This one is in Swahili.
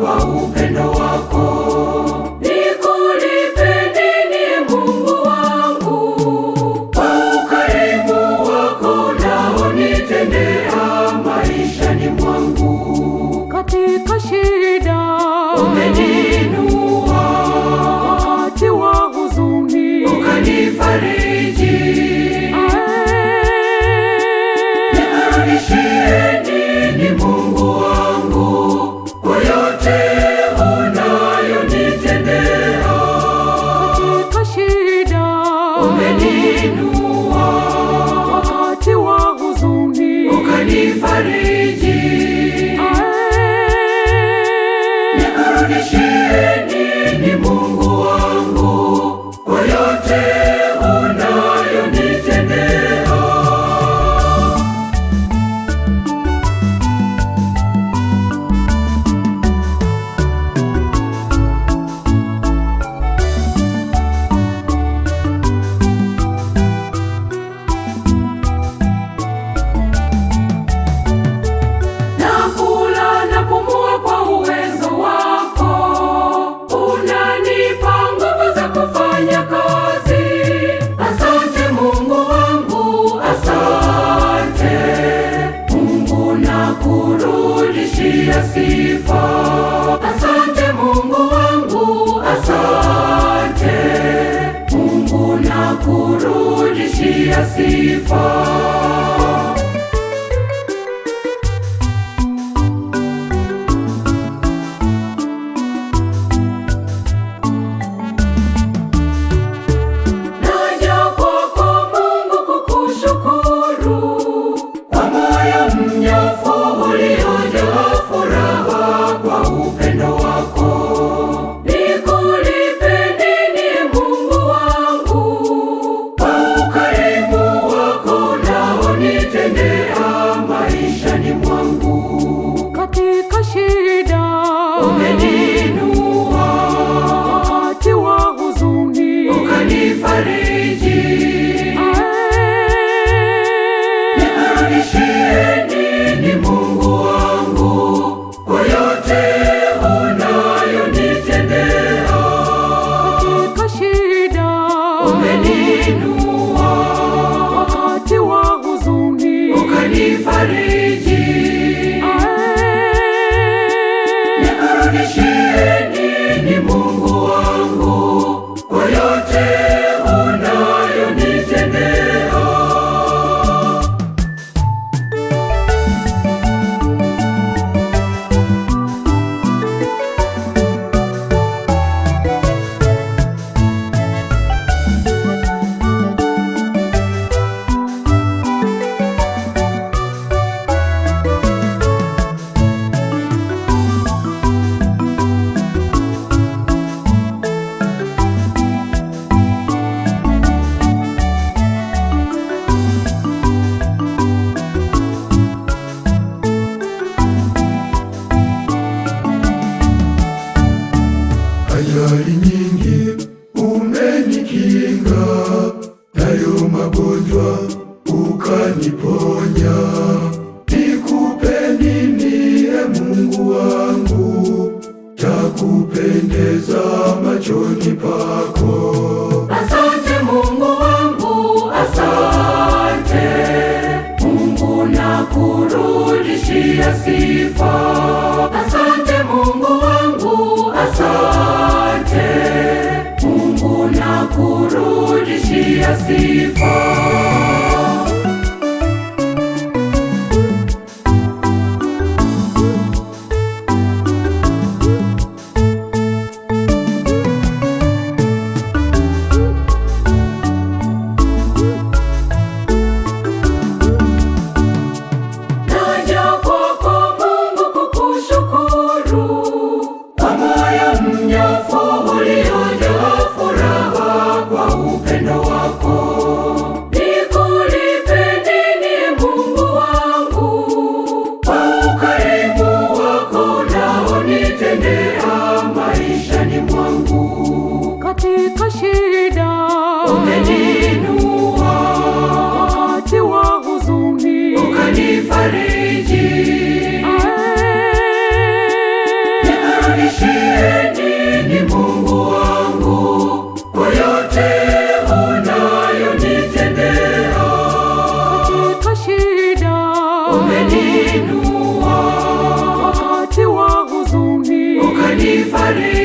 kwa upendo wako. Nikulipe nini Mungu wangu kwa ukarimu wako unaonitendea maishani mwangu. Katika shida umeniinua, wakati wa huzuni ukanifariji. Nikurudishie nini Mungu wangu kwa yote unayonitendea. katika shida Umeniinua, wakati wa huzuni ukanifariji. Nikurudishie nini Mungu wangu kwa yote unayonitendea. Nakula napumua kwa uwezo wako, unanipa nguvu za kufanya kazi. Asante Mungu wangu, asante Mungu, nakurudishia sifa. Asante Mungu wangu, asante Mungu, nakurudishia sifa. Naja kwako Mungu kukushukuru kwa moyo mnyofu uliojaa furaha kwa upendo wako. Nikulipe nini Mungu wangu kwa ukarimu wako unaonitendea maishani mwangu. katika shida Umeniinua, wakati wa huzuni ukanifariji. Nikurudishie nini Mungu wangu kwa yote unayonitendea. katika shida Umeniinua, wakati wa huzuni ukanifariji. Nikurudishie nini Mungu wangu kwa yote unayonitendea. Ajali nyingi umenikinga, nayo magonjwa ukaniponya. Nikupe nini Mungu wangu cha kupendeza machoni pako. Asante Mungu wangu, asante Mungu, nakurudishia sifa. Asante Mungu wangu, asante Mungu, nakurudishia sifa. Naja kwako Mungu kukushukuru kwa moyo mnyofu uliojaa furaha kwa upendo wako. Nikulipe nini Mungu wangu kwa ukarimu wako unaonitendea maishani mwangu. katika shida Umeniinua, wakati wa huzuni ukanifariji. Nirudishie nini Mungu wangu kwa yote unayonitendea? Katika shida Umeniinua, wakati wa huzuni ukanifariji.